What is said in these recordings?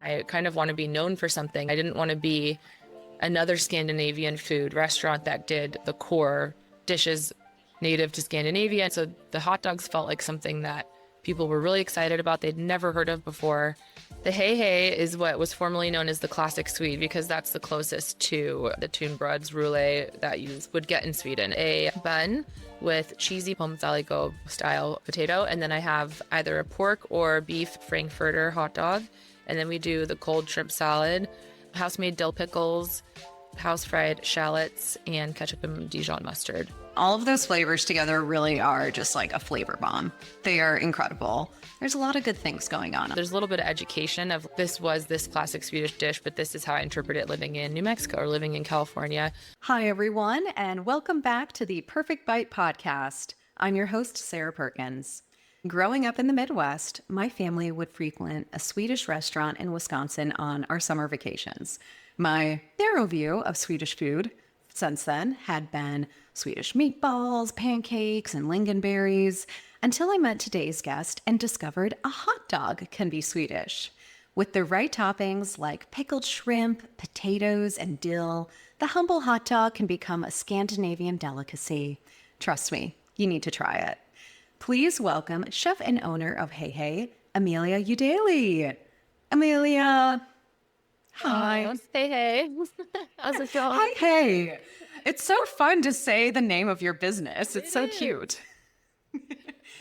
I kind of want to be known for something. I didn't want to be another Scandinavian food restaurant that did the core dishes native to Scandinavia. So the hot dogs felt like something that people were really excited about. They'd never heard of before. The Hej Hej is what was formerly known as the classic Swede because that's the closest to the tunebrödsrulle that you would get in Sweden. A bun with cheesy pommes style potato, and then I have either a pork or beef frankfurter hot dog, and then we do the cold shrimp salad, house-made dill pickles, house-fried shallots, and ketchup and Dijon mustard. All of those flavors together really are just like a flavor bomb. They are incredible. There's a lot of good things going on. There's a little bit of education of this was this classic Swedish dish, but this is how I interpret it living in New Mexico or living in California. Hi, everyone, and welcome back to the Perfect Bite podcast. I'm your host, Sarah Perkins. Growing up in the Midwest, my family would frequent a Swedish restaurant in Wisconsin on our summer vacations. My narrow view of Swedish food since then had been Swedish meatballs, pancakes, and lingonberries, until I met today's guest and discovered a hot dog can be Swedish. With the right toppings like pickled shrimp, potatoes, and dill, the humble hot dog can become a Scandinavian delicacy. Trust me, you need to try it. Please welcome chef and owner of Hej Hej, Amelia Eudailey. Amelia. Hi. Hey, hey. How's it going? Hi, hey. It's so fun to say the name of your business. It's so cute.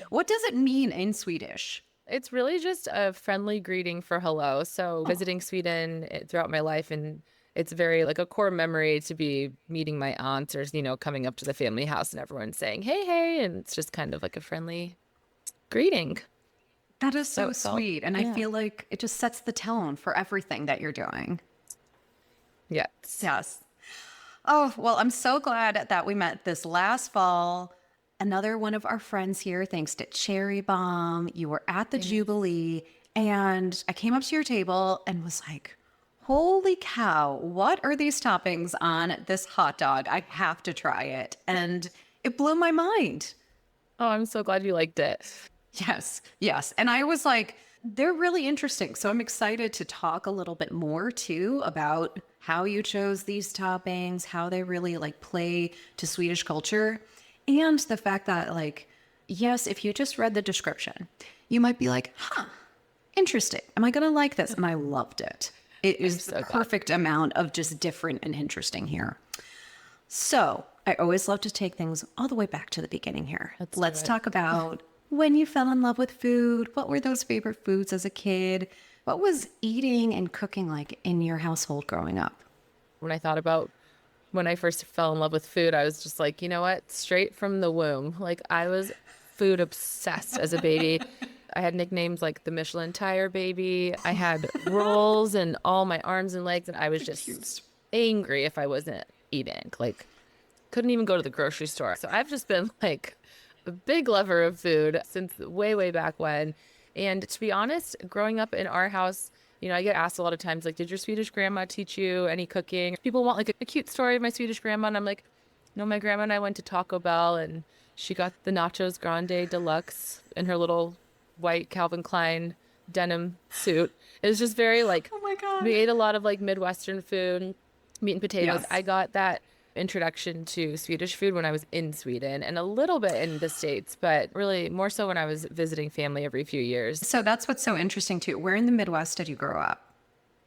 What does it mean in Swedish? It's really just a friendly greeting for hello. So visiting Sweden throughout my life, and it's very like a core memory to be meeting my aunts or, coming up to the family house and everyone saying, hey, hey. And it's just kind of like a friendly greeting. That is so sweet. And I feel like it just sets the tone for everything that you're doing. Yes. Yes. Oh, well, I'm so glad that we met this last fall. Another one of our friends here, thanks to Cherry Bomb. You were at the Jubilee, and I came up to your table and was like, holy cow, what are these toppings on this hot dog? I have to try it. And it blew my mind. Oh, I'm so glad you liked it. Yes, yes. And I was like, they're really interesting. So I'm excited to talk a little bit more too about how you chose these toppings, how they really like play to Swedish culture. And the fact that yes, if you just read the description, you might be like, interesting. Am I going to like this? And I loved it. It is the perfect amount of just different and interesting here. So I always love to take things all the way back to the beginning here. Let's talk about when you fell in love with food. What were those favorite foods as a kid? What was eating and cooking like in your household growing up? When I thought about when I first fell in love with food, I was just like, you know what? Straight from the womb. Like I was food obsessed as a baby. I had nicknames like the Michelin tire baby. I had rolls and all my arms and legs, and I was just angry if I wasn't eating. Like couldn't even go to the grocery store. So I've just been like a big lover of food since way, way back when. And to be honest, growing up in our house, I get asked a lot of times, like, did your Swedish grandma teach you any cooking? People want like a cute story of my Swedish grandma. And I'm like, no, my grandma and I went to Taco Bell and she got the Nachos Grande Deluxe in her little white Calvin Klein denim suit. It was just very like, oh my God. We ate a lot of like Midwestern food, meat and potatoes. Yes. I got that introduction to Swedish food when I was in Sweden and a little bit in the States, but really more so when I was visiting family every few years. So that's what's so interesting too. Where in the Midwest did you grow up?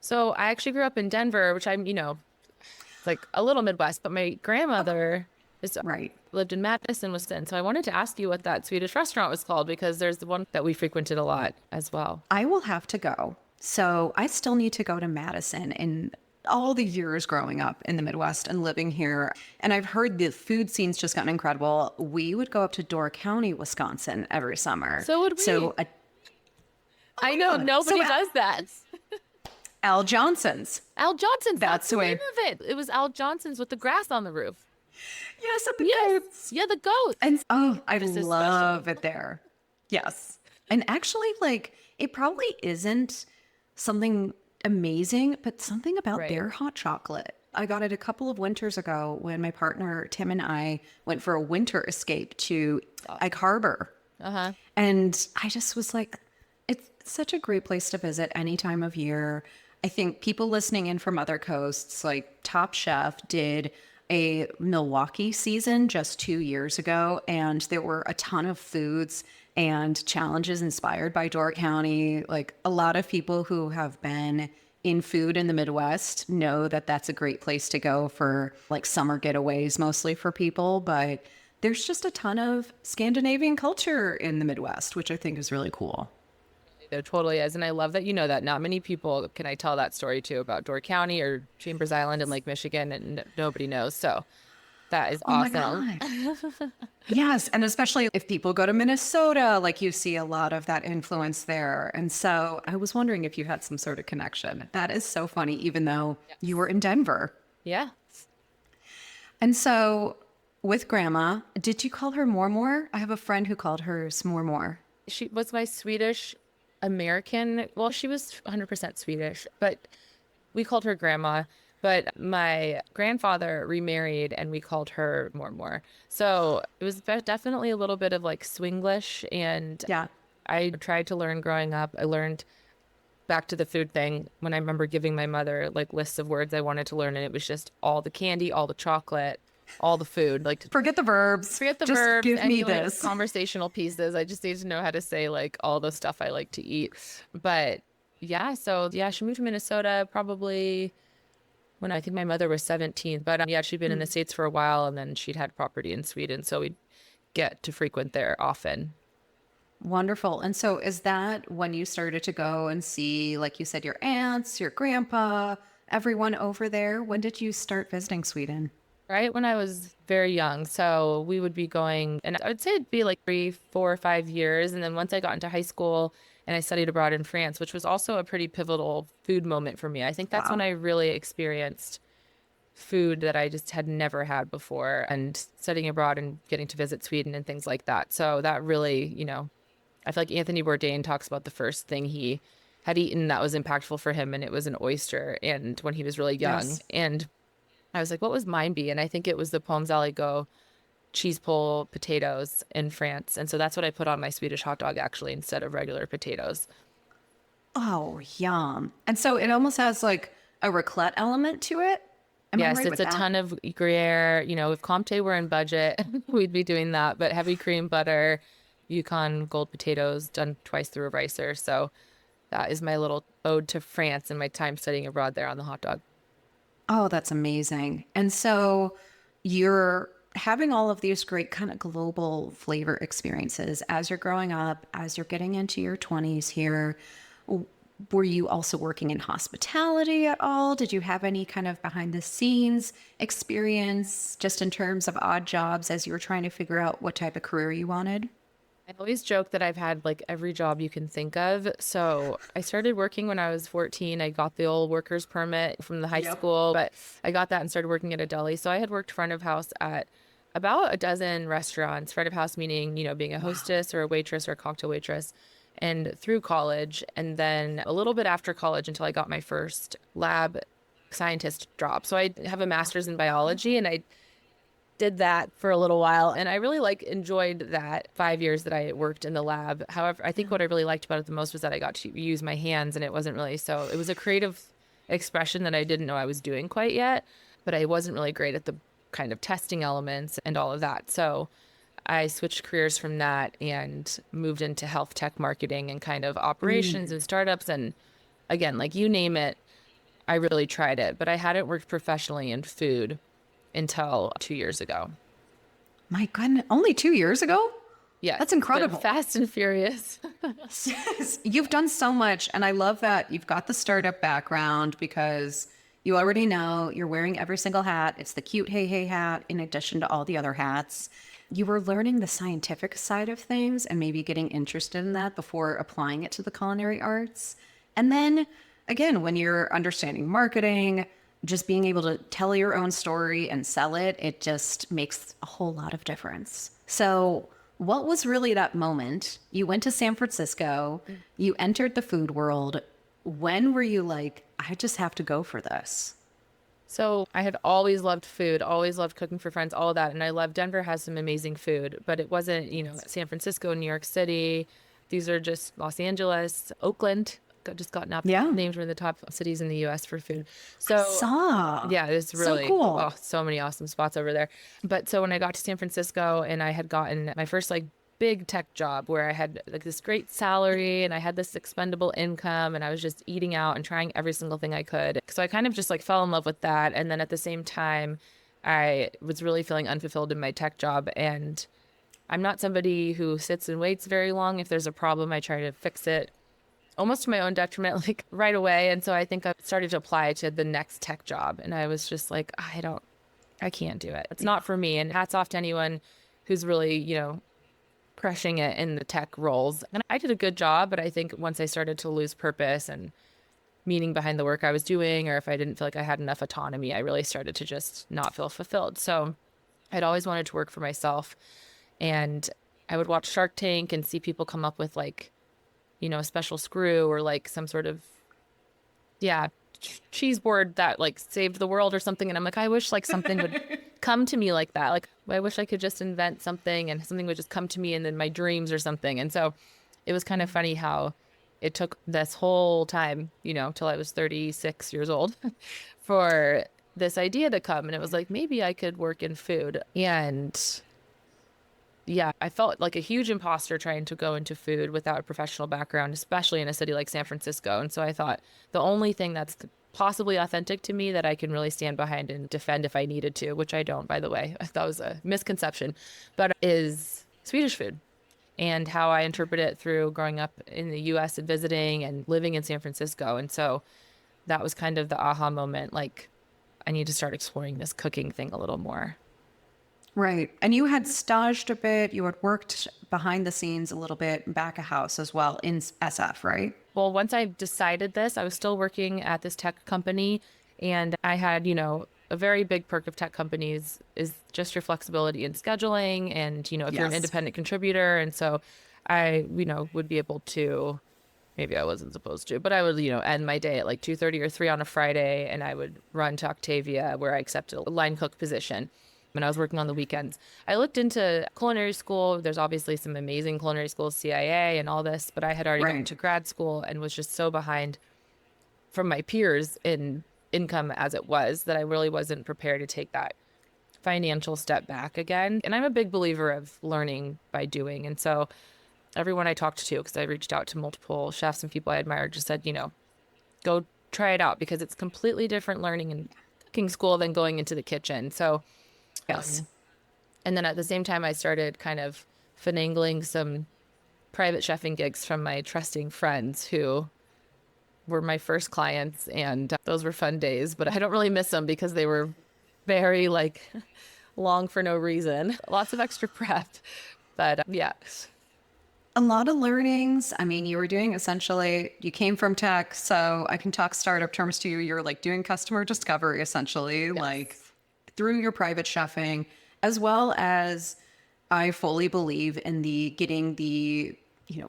So I actually grew up in Denver, which I'm, like a little Midwest, but my grandmother lived in Madison, Wisconsin. So I wanted to ask you what that Swedish restaurant was called because there's the one that we frequented a lot as well. I will have to go. So I still need to go to Madison in all the years growing up in the Midwest and living here. And I've heard the food scene's just gotten incredible. We would go up to Door County, Wisconsin every summer. So would we. I know, nobody does that. Al Johnson's. Al Johnson's, that's the way. name of it. It was Al Johnson's with the grass on the roof. Yes, and the goats. Yeah, the goats. And I love it there. Yes. And actually, it probably isn't something amazing, but something about their hot chocolate. I got it a couple of winters ago when my partner Tim and I went for a winter escape to Egg Harbor. And I just was like, it's such a great place to visit any time of year. I think people listening in from other coasts, like Top Chef did a Milwaukee season just 2 years ago, and there were a ton of foods and challenges inspired by Door County. Like a lot of people who have been in food in the Midwest know that that's a great place to go for like summer getaways, mostly for people. But there's just a ton of Scandinavian culture in the Midwest, which I think is really cool. There totally is. And I love that you know that. Not many people can I tell that story to about Door County or Chambers Island and Lake Michigan, and nobody knows. So that is Oh my awesome. God. Yes. And especially if people go to Minnesota, like you see a lot of that influence there. And so I was wondering if you had some sort of connection. That is so funny, even though you were in Denver. Yeah. And so with grandma, did you call her Mormor? I have a friend who called hers Mormor. She was my Swedish American. Well, she was 100% Swedish, but we called her grandma. But my grandfather remarried and we called her Mormor. So it was definitely a little bit of like Swinglish. And Yeah. I tried to learn growing up. I learned back to the food thing when I remember giving my mother like lists of words I wanted to learn. And it was just all the candy, all the chocolate, all the food. Like Forget the verbs. forget the Just verbs, give any me like this. conversational pieces. I just need to know how to say like all the stuff I like to eat. But yeah, so yeah, she moved to Minnesota probably when I think my mother was 17. But yeah, she'd been in the States for a while and then she'd had property in Sweden. So we'd get to frequent there often. Wonderful. And so is that when you started to go and see, like you said, your aunts, your grandpa, everyone over there? When did you start visiting Sweden? Right when I was very young. So we would be going, and I would say it'd be like 3, 4, 5 years. And then once I got into high school and I studied abroad in France, which was also a pretty pivotal food moment for me. I think that's when Wow. I really experienced food that I just had never had before and studying abroad and getting to visit Sweden and things like that. So that really, I feel like Anthony Bourdain talks about the first thing he had eaten that was impactful for him, and it was an oyster. And when he was really young, Yes. and I was like, what was mine be? And I think it was the Pommes Aligot cheese pull potatoes in France. And so that's what I put on my Swedish hot dog actually instead of regular potatoes. Oh, yum. And so it almost has like a raclette element to it. Am I Yes, right it's with a that? ton of Gruyere. If Comté were in budget, we'd be doing that. But heavy cream butter, Yukon gold potatoes done twice through a ricer. So that is my little ode to France and my time studying abroad there on the hot dog. Oh, that's amazing. And so you're having all of these great kind of global flavor experiences as you're growing up, as you're getting into your 20s here. Were you also working in hospitality at all? Did you have any kind of behind the scenes experience just in terms of odd jobs as you were trying to figure out what type of career you wanted? I always joke that I've had like every job you can think of. So I started working when I was 14. I got the old worker's permit from the high school, but I got that and started working at a deli. So I had worked front of house at about a dozen restaurants, front of house meaning, being a hostess or a waitress or a cocktail waitress, and through college. And then a little bit after college until I got my first lab scientist job. So I have a master's in biology and I did that for a little while and I really enjoyed that 5 years that I worked in the lab. However, I think what I really liked about it the most was that I got to use my hands and it wasn't really it was a creative expression that I didn't know I was doing quite yet, but I wasn't really great at the kind of testing elements and all of that. So I switched careers from that and moved into health tech marketing and kind of operations and startups. And again, like you name it, I really tried it, but I hadn't worked professionally in food until 2 years ago. My goodness, only 2 years ago? Yes. That's It's been incredible. fast and furious. Yes, you've done so much. And I love that you've got the startup background because you already know you're wearing every single hat. It's the cute Hey Hey hat in addition to all the other hats. You were learning the scientific side of things and maybe getting interested in that before applying it to the culinary arts. And then again, when you're understanding marketing, just being able to tell your own story and sell it, it just makes a whole lot of difference. So, what was really that moment? You went to San Francisco, you entered the food world. When were you like, I just have to go for this? So I had always loved food, always loved cooking for friends, all of that. And I love Denver has some amazing food, but it wasn't, San Francisco, New York City. These are just Los Angeles, Oakland. just got Yeah. named one of the top cities in the US for food. So Saw. yeah, it's really cool. oh, so many awesome spots over there. But so when I got to San Francisco and I had gotten my first like big tech job where I had like this great salary and I had this expendable income and I was just eating out and trying every single thing I could. So I kind of just like fell in love with that. And then at the same time, I was really feeling unfulfilled in my tech job. And I'm not somebody who sits and waits very long. If there's a problem, I try to fix it almost to my own detriment, like right away. And so I think I started to apply to the next tech job. And I was just like, I can't do it. It's not for me. And hats off to anyone who's really, crushing it in the tech roles. And I did a good job, but I think once I started to lose purpose and meaning behind the work I was doing, or if I didn't feel like I had enough autonomy, I really started to just not feel fulfilled. So I'd always wanted to work for myself. And I would watch Shark Tank and see people come up with like, a special screw or like some sort of, cheese board that like saved the world or something. And I'm like, I wish like something would come to me like that. Like, I wish I could just invent something and something would just come to me and then my dreams or something. And so it was kind of funny how it took this whole time, till I was 36 years old for this idea to come. And it was like, maybe I could work in food. And yeah, I felt like a huge imposter trying to go into food without a professional background, especially in a city like San Francisco. And so I thought the only thing that's possibly authentic to me that I can really stand behind and defend if I needed to, which I don't, by the way, that was a misconception, but is Swedish food and how I interpret it through growing up in the US and visiting and living in San Francisco. And so that was kind of the aha moment. Like, I need to start exploring this cooking thing a little more. Right. And you had staged a bit, you had worked behind the scenes a little bit, back of house as well in SF, right? Well, once I decided this, I was still working at this tech company and I had, a very big perk of tech companies is just your flexibility in scheduling and, if you're an independent contributor. And so I, would be able to, maybe I wasn't supposed to, but I would, end my day at like 2:30 or 3 on a Friday and I would run to Octavia where I accepted a line cook position. When I was working on the weekends, I looked into culinary school. There's obviously some amazing culinary schools, CIA and all this, but I had already gone to grad school and was just so behind from my peers in income as it was that I really wasn't prepared to take that financial step back again. And I'm a big believer of learning by doing. And so everyone I talked to, because I reached out to multiple chefs and people I admired, just said, go try it out because it's completely different learning in cooking school than going into the kitchen. So yes. And then at the same time, I started kind of finagling some private chefing gigs from my trusting friends who were my first clients. And those were fun days, but I don't really miss them because they were very like long for no reason. Lots of extra prep. But yeah. A lot of learnings. I mean, you were doing essentially, you came from tech, so I can talk startup terms to you. You're like doing customer discovery essentially, like through your private chefing, as well as I fully believe in the getting the,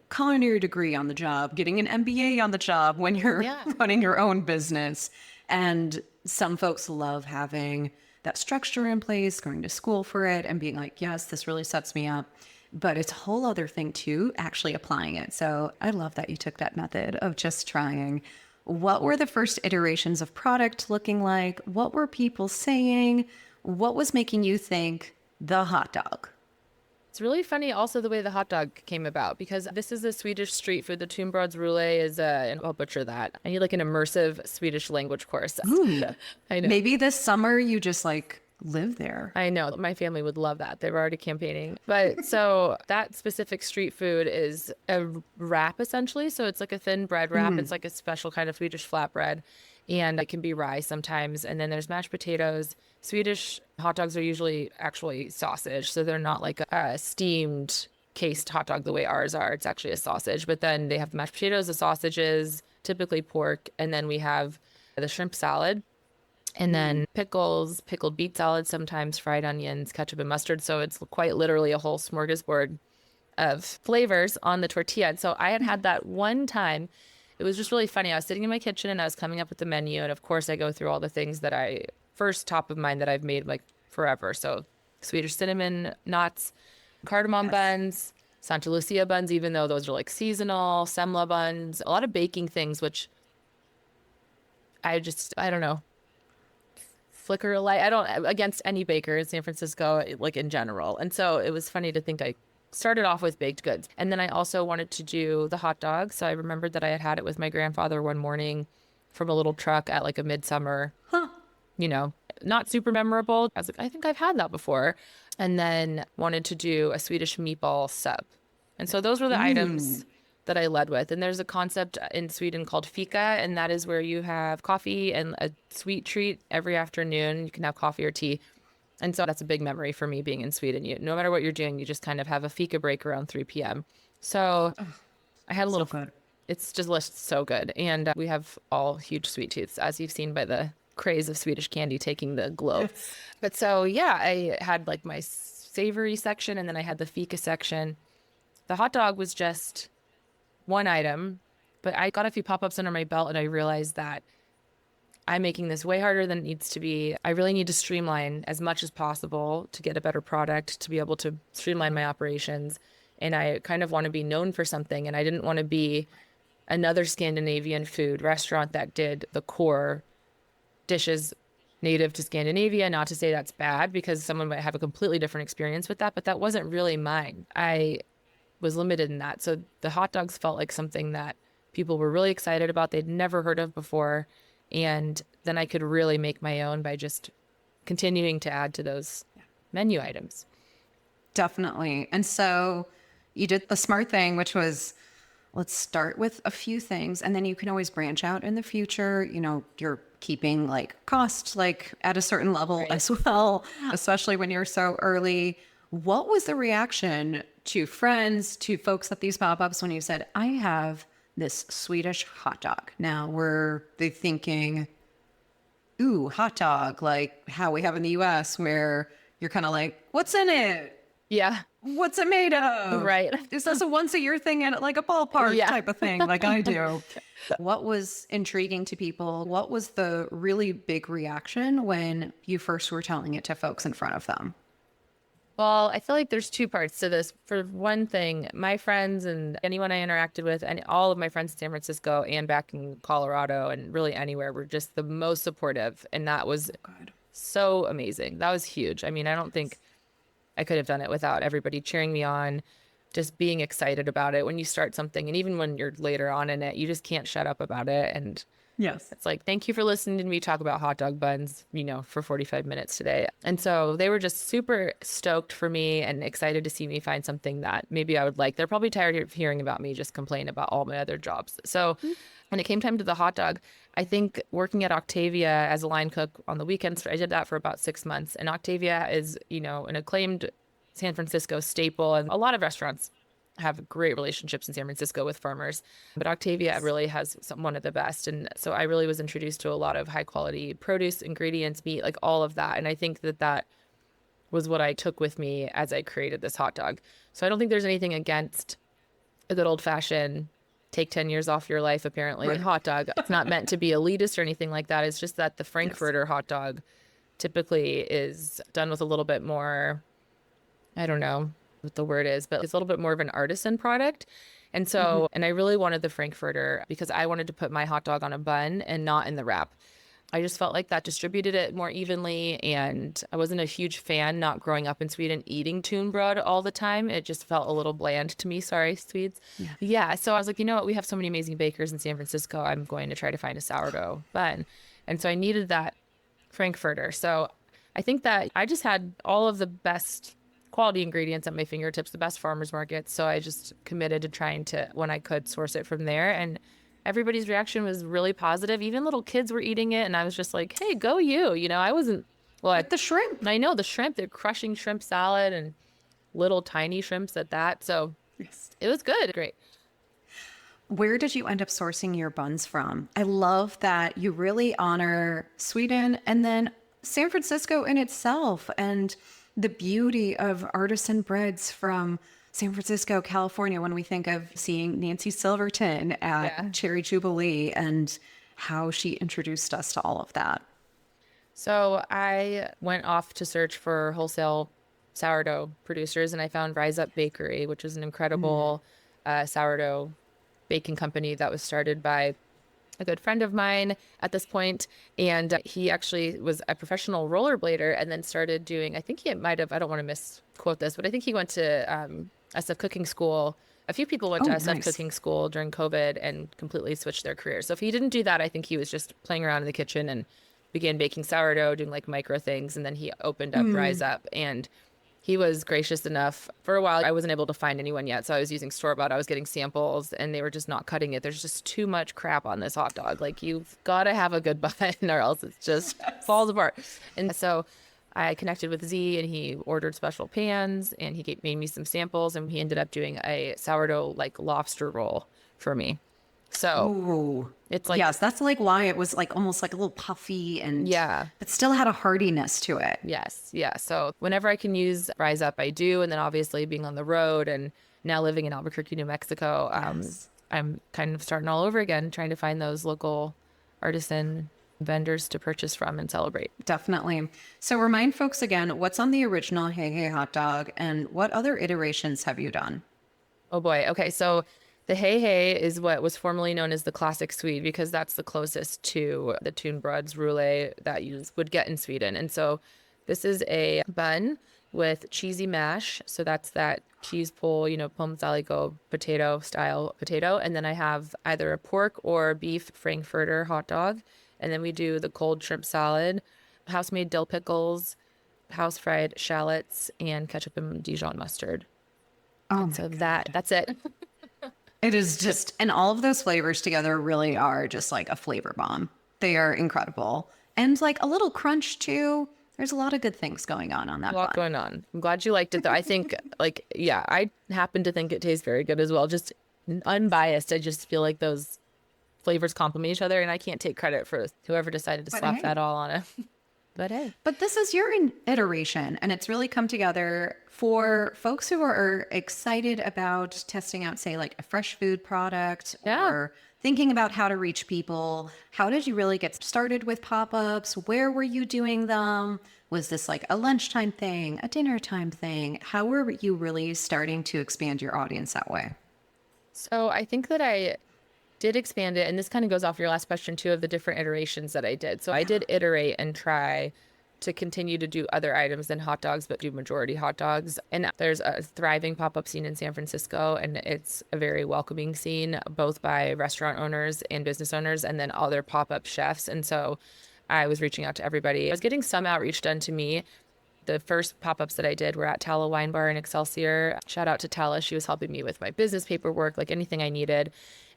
culinary degree on the job, getting an MBA on the job when you're running your own business. And some folks love having that structure in place, going to school for it and being like, yes, this really sets me up. But it's a whole other thing too, actually applying it. So I love that you took that method of just trying. What were the first iterations of product looking like? What were people saying? What was making you think the hot dog? It's really funny also the way the hot dog came about because this is a Swedish street food. The tunnbrödsrulle is, and I'll butcher that. I need like an immersive Swedish language course. Ooh, I know. Maybe this summer you just like live there. I know. My family would love that. They were already campaigning. But so that specific street food is a wrap essentially. So it's like a thin bread wrap. It's like a special kind of Swedish flatbread. And it can be rye sometimes. And then there's mashed potatoes. Swedish hot dogs are usually actually sausage. So they're not like a steamed cased hot dog the way ours are. It's actually a sausage. But then they have the mashed potatoes, the sausages, typically pork. And then we have the shrimp salad. And then pickles, pickled beet salad, sometimes fried onions, ketchup and mustard. So it's quite literally a whole smorgasbord of flavors on the tortilla. And so I had that one time. It was just really funny. I was sitting in my kitchen and I was coming up with the menu. And of course, I go through all the things that I first top of mind that I've made like forever. So Swedish cinnamon knots, cardamom buns, Santa Lucia buns, even though those are like seasonal, semla buns, a lot of baking things, which I don't know, flicker a light. I don't, against any baker in San Francisco, like in general. And so it was funny to think I started off with baked goods. And then I also wanted to do the hot dog. So I remembered that I had had it with my grandfather one morning from a little truck at like a midsummer, you know, not super memorable. I was like, I think I've had that before. And then wanted to do a Swedish meatball sub. And so those were the items that I led with. And there's a concept in Sweden called fika, and that is where you have coffee and a sweet treat every afternoon. You can have coffee or tea. And so that's a big memory for me being in Sweden. No matter what you're doing, you just kind of have a fika break around 3 p.m. So I had a little, good. it's just so good. And we have all huge sweet tooths, as you've seen by the craze of Swedish candy taking the globe. Yes. But so, yeah, I had like my savory section, and then I had the fika section. The hot dog was just one item, but I got a few pop-ups under my belt, and I realized that I'm making this way harder than it needs to be. I really need to streamline as much as possible to get a better product, to be able to streamline my operations. And I kind of want to be known for something. And I didn't want to be another Scandinavian food restaurant that did the core dishes native to Scandinavia. Not to say that's bad, because someone might have a completely different experience with that, but that wasn't really mine. I was limited in that. So the hot dogs felt like something that people were really excited about. They'd never heard of before. And then I could really make my own by just continuing to add to those menu items. Definitely. And so you did the smart thing, which was, let's start with a few things, and then you can always branch out in the future. You know, you're keeping like costs like at a certain level as well, especially when you're so early. What was the reaction to friends, to folks at these pop-ups when you said, I have this Swedish hot dog? Now, were they thinking, ooh, hot dog, like how we have in the US, where you're kind of like, what's in it? Yeah. What's it made of? Right. Is this a once a year thing at like a ballpark type of thing, like I do? What was intriguing to people? What was the really big reaction when you first were telling it to folks in front of them? Well, I feel like there's two parts to this. For one thing, my friends and anyone I interacted with, and all of my friends in San Francisco and back in Colorado and really anywhere, were just the most supportive. And that was so amazing. That was huge. I mean, I don't think I could have done it without everybody cheering me on, just being excited about it. When you start something, and even when you're later on in it, you just can't shut up about it. And yes, it's like, thank you for listening to me talk about hot dog buns, you know, for 45 minutes today. And so they were just super stoked for me and excited to see me find something that maybe I would like. They're probably tired of hearing about me just complain about all my other jobs. So when it came time to the hot dog, I think working at Octavia as a line cook on the weekends, I did that for about 6 months. And Octavia is, you know, an acclaimed San Francisco staple, and a lot of restaurants have great relationships in San Francisco with farmers, but Octavia really has one of the best. And so I really was introduced to a lot of high quality produce, ingredients, meat, like all of that. And I think that that was what I took with me as I created this hot dog. So I don't think there's anything against a good old fashioned take 10 years off your life, apparently, hot dog. It's not meant to be elitist or anything like that. It's just that the Frankfurter hot dog typically is done with a little bit more, I don't know what the word is, but it's a little bit more of an artisan product. And so, and I really wanted the Frankfurter because I wanted to put my hot dog on a bun and not in the wrap. I just felt like that distributed it more evenly. And I wasn't a huge fan, not growing up in Sweden, eating tunebröd all the time. It just felt a little bland to me. Sorry, Swedes. Yeah. So I was like, you know what? We have so many amazing bakers in San Francisco. I'm going to try to find a sourdough bun. And so I needed that Frankfurter. So I think that I just had all of the best quality ingredients at my fingertips, the best farmers markets. So I just committed to trying to, when I could, source it from there. And everybody's reaction was really positive. Even little kids were eating it. And I was just like, hey, go you. You know, I wasn't, well, the shrimp. I know the shrimp, they're crushing shrimp salad and little tiny shrimps at that. So it was good. Great. Where did you end up sourcing your buns from? I love that you really honor Sweden and then San Francisco in itself, and the beauty of artisan breads from San Francisco, California, when we think of seeing Nancy Silverton at Cherry Jubilee and how she introduced us to all of that. So I went off to search for wholesale sourdough producers, and I found Rise Up Bakery, which is an incredible sourdough baking company that was started by a good friend of mine at this point. And he actually was a professional rollerblader and then started doing, I think he might have, I don't want to misquote this, but I think he went to SF cooking school. A few people went to SF cooking school during COVID and completely switched their careers. So if he didn't do that, I think he was just playing around in the kitchen and began baking sourdough, doing like micro things. And then he opened up Rise Up, and he was gracious enough. For a while, I wasn't able to find anyone yet, so I was using store-bought. I was getting samples, and they were just not cutting it. There's just too much crap on this hot dog. Like, you've got to have a good bun, or else it just falls apart. And so I connected with Z, and he ordered special pans, and he made me some samples, and he ended up doing a sourdough, like, lobster roll for me. So it's like, yes, that's like why it was like almost like a little puffy and but still had a hardiness to it. Yes. Yeah. So whenever I can use Rise Up, I do. And then obviously being on the road and now living in Albuquerque, New Mexico, I'm kind of starting all over again, trying to find those local artisan vendors to purchase from and celebrate. Definitely. So remind folks again, what's on the original Hej Hej hot dog and what other iterations have you done? Oh boy. Okay. So the Hej Hej is what was formerly known as the classic Swede, because that's the closest to the Tunebröds rulle that you would get in Sweden. And so this is a bun with cheesy mash. So that's that cheese pull, pommes potato style potato. And then I have either a pork or beef frankfurter hot dog. And then we do the cold shrimp salad, house-made dill pickles, house-fried shallots, and ketchup and Dijon mustard. Oh, so that's it. It is just, and all of those flavors together really are just like a flavor bomb. They are incredible. And like a little crunch too. There's a lot of good things going on that. A lot going on. I'm glad you liked it though. I think I happen to think it tastes very good as well. Just unbiased. I just feel like those flavors complement each other, and I can't take credit for whoever decided to slap that all on it. But hey. But this is your iteration, and it's really come together for folks who are excited about testing out, say, like a fresh food product or thinking about how to reach people. How did you really get started with pop-ups? Where were you doing them? Was this like a lunchtime thing, a dinner time thing? How were you really starting to expand your audience that way? So I think that I did expand it, and this kind of goes off your last question too, of the different iterations that I did. So I did iterate and try to continue to do other items than hot dogs, but do majority hot dogs. And there's a thriving pop-up scene in San Francisco, and it's a very welcoming scene, both by restaurant owners and business owners, and then other pop-up chefs. And so I was reaching out to everybody. I was getting some outreach done to me. The first pop-ups that I did were at Tala Wine Bar in Excelsior. Shout out to Tala. She was helping me with my business paperwork, like anything I needed.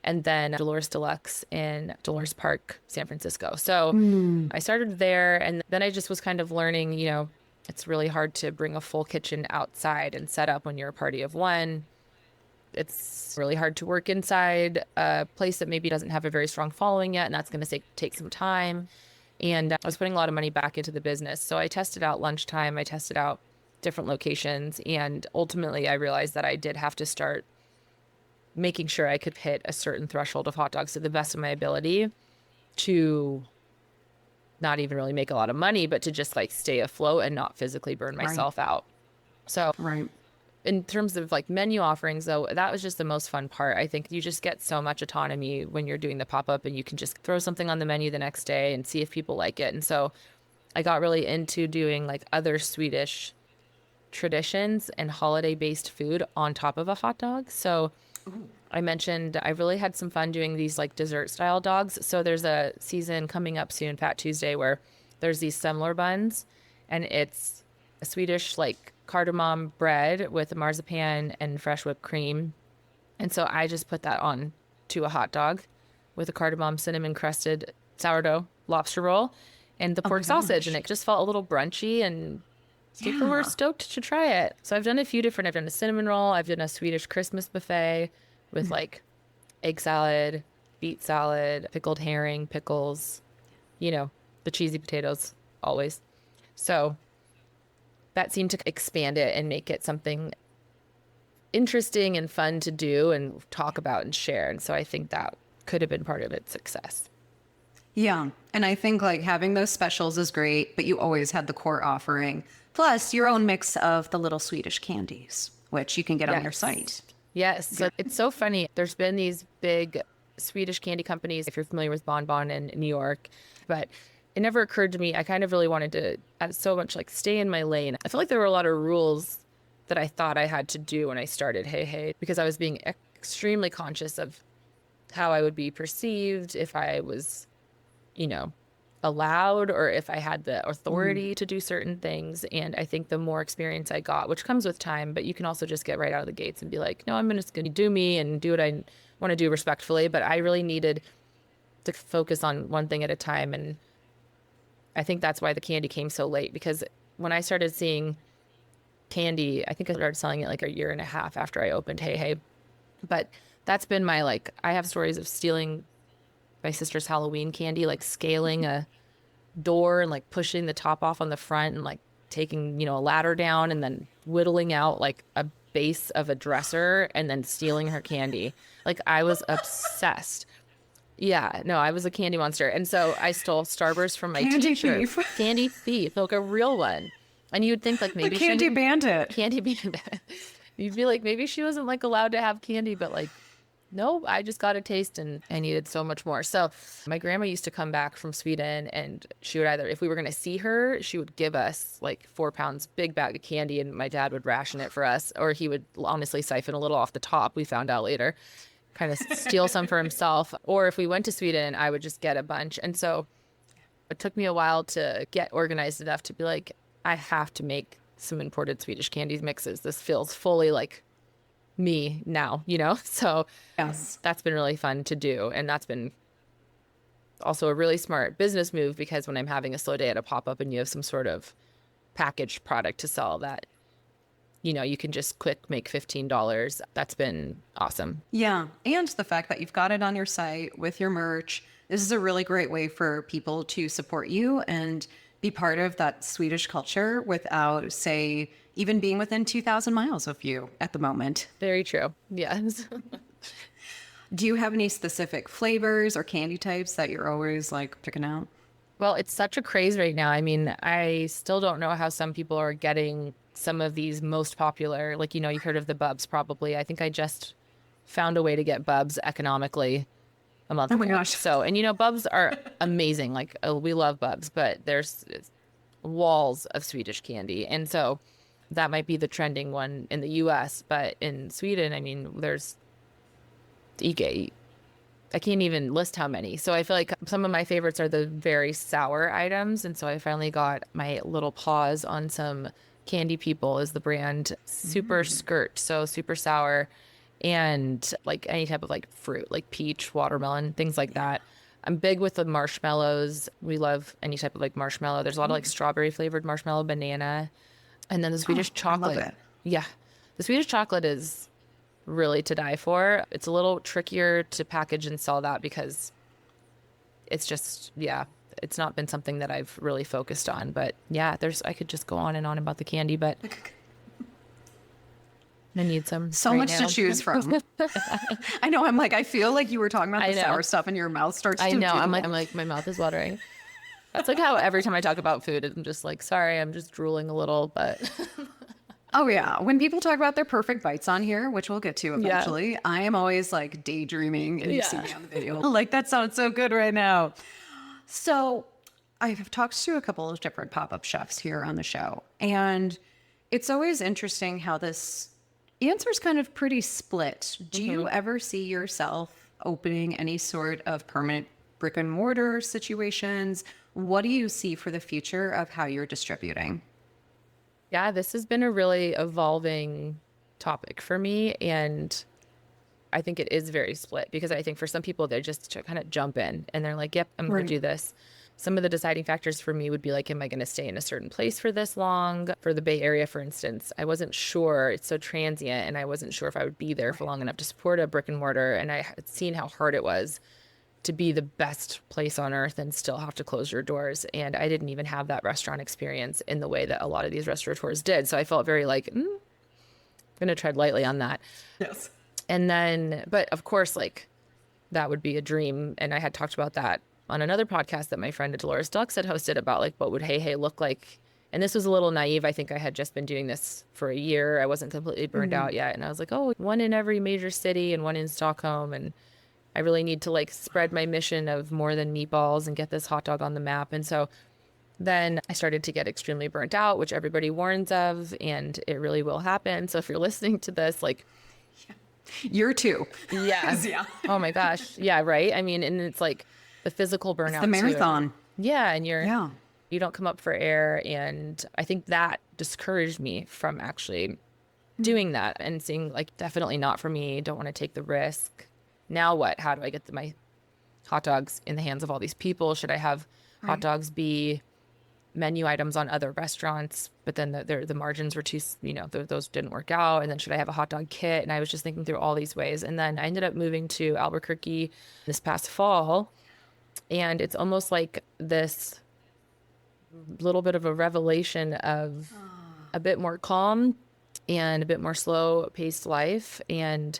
And then Dolores Deluxe in Dolores Park, San Francisco. So I started there, and then I just was kind of learning, it's really hard to bring a full kitchen outside and set up when you're a party of one. It's really hard to work inside a place that maybe doesn't have a very strong following yet, and that's going to take some time. And I was putting a lot of money back into the business. So I tested out lunchtime. I tested out different locations. And ultimately, I realized that I did have to start making sure I could hit a certain threshold of hot dogs to the best of my ability to not even really make a lot of money, but to just like stay afloat and not physically burn myself out. So in terms of like menu offerings, though, that was just the most fun part. I think you just get so much autonomy when you're doing the pop-up, and you can just throw something on the menu the next day and see if people like it. And so I got really into doing like other Swedish traditions and holiday-based food on top of a hot dog. So I mentioned I really had some fun doing these like dessert style dogs. So there's a season coming up soon, Fat Tuesday, where there's these semler buns, and it's a Swedish like cardamom bread with marzipan and fresh whipped cream. And so I just put that on to a hot dog with a cardamom cinnamon crusted sourdough lobster roll and the pork sausage. And it just felt a little brunchy, and people were stoked to try it. So I've done a few different, I've done a cinnamon roll. I've done a Swedish Christmas buffet with like egg salad, beet salad, pickled herring, pickles, the cheesy potatoes always. So that seemed to expand it and make it something interesting and fun to do and talk about and share. And so I think that could have been part of its success. Yeah. And I think like having those specials is great, but you always had the core offering. Plus your own mix of the little Swedish candies, which you can get on your Yes. site. Yes. So it's so funny. There's been these big Swedish candy companies, if you're familiar with Bon Bon in New York, but it never occurred to me. I kind of really wanted to so much like stay in my lane. I felt like there were a lot of rules that I thought I had to do when I started Hey Hey because I was being extremely conscious of how I would be perceived if I was, you know, allowed or if I had the authority to do certain things. And I think the more experience I got, which comes with time, but you can also just get right out of the gates and be like, no, I'm just going to do me and do what I want to do respectfully. But I really needed to focus on one thing at a time. And I think that's why the candy came so late because when I started seeing candy, I think I started selling it like a year and a half after I opened Hey Hey. But that's been my like, I have stories of stealing my sister's Halloween candy, like scaling a door and like pushing the top off on the front and like taking, a ladder down and then whittling out like a base of a dresser and then stealing her candy. Like I was obsessed. Yeah, no, I was a candy monster. And so I stole Starburst from my Candy teacher. thief. Candy thief, like a real one. And you'd think like The maybe candy bandit. candy bandit. You'd be like, maybe she wasn't like allowed to have candy, but like, no, I just got a taste and I needed so much more. So my grandma used to come back from Sweden and she would either, if we were going to see her, she would give us like 4 pounds, big bag of candy and my dad would ration it for us. Or he would honestly siphon a little off the top. We found out later, kind of steal some for himself. Or if we went to Sweden, I would just get a bunch. And so it took me a while to get organized enough to be like, I have to make some imported Swedish candies mixes. This feels fully like me now, So Yes. that's been really fun to do. And that's been also a really smart business move because when I'm having a slow day at a pop-up and you have some sort of packaged product to sell that, you can just quick make $15. That's been awesome. Yeah. And the fact that you've got it on your site with your merch. This is a really great way for people to support you and be part of that Swedish culture without, say, even being within 2,000 miles of you at the moment. Very true. Yes. Do you have any specific flavors or candy types that you're always like picking out? Well, it's such a craze right now. I mean, I still don't know how some people are getting some of these most popular, like, you've heard of the Bubs probably. I think I just found a way to get Bubs economically a month Oh my ago. gosh. So, and Bubs are amazing. Like, we love Bubs, but there's walls of Swedish candy. And so that might be the trending one in the US, but in Sweden, I mean, there's I can't even list how many. So I feel like some of my favorites are the very sour items. And so I finally got my little paws on some Candy People is the brand. Super skirt, so super sour. And like any type of like fruit, like peach, watermelon, things like that. I'm big with the marshmallows. We love any type of like marshmallow. There's a lot of like strawberry flavored marshmallow, banana. And then the Swedish chocolate. I love it. Yeah. The Swedish chocolate is really to die for. It's a little trickier to package and sell that because it's just, it's not been something that I've really focused on. But yeah, I could just go on and on about the candy, but I need some. So right much now. to choose from. I know. I'm like, I feel like you were talking about I the know. sour stuff and your mouth starts I to know. I'm drool. like, my mouth is watering. That's like how every time I talk about food, I'm just like, sorry, I'm just drooling a little, but Oh yeah. When people talk about their perfect bites on here, which we'll get to eventually, I am always like daydreaming and you see me on the video. Like that sounds so good right now. So I've talked to a couple of different pop-up chefs here on the show, and it's always interesting how this answer is kind of pretty split. Do you ever see yourself opening any sort of permanent brick and mortar situations? What do you see for the future of how you're distributing? yeah, this has been a really evolving topic for me. And I think it is very split because I think for some people, they just kind of jump in and they're like, yep, I'm going to do this. Some of the deciding factors for me would be like, am I going to stay in a certain place for this long? For the Bay Area, for instance, I wasn't sure. It's so transient and I wasn't sure if I would be there for long enough to support a brick and mortar. And I had seen how hard it was to be the best place on earth and still have to close your doors. And I didn't even have that restaurant experience in the way that a lot of these restaurateurs did. So I felt very like, I'm going to tread lightly on that. Yes. And then, but of course, like that would be a dream. And I had talked about that on another podcast that my friend Dolores Dux had hosted about like, what would Hej Hej look like? And this was a little naive. I think I had just been doing this for a year. I wasn't completely burned out yet. And I was like, oh, one in every major city and one in Stockholm. And I really need to like spread my mission of more than meatballs and get this hot dog on the map. And so then I started to get extremely burnt out, which everybody warns of, and it really will happen. So if you're listening to this, like, You're too. yeah. Yeah. Oh my gosh. Yeah. Right. I mean, and it's like the physical burnout. It's the marathon. Too. Yeah. And Yeah. you don't come up for air. And I think that discouraged me from actually doing that and seeing like, definitely not for me. Don't want to take the risk. Now what? How do I get my hot dogs in the hands of all these people? Should I have hot dogs be menu items on other restaurants, but then the margins were too, those didn't work out. And then should I have a hot dog kit? And I was just thinking through all these ways. And then I ended up moving to Albuquerque this past fall. And it's almost like this little bit of a revelation of a bit more calm and a bit more slow paced life, and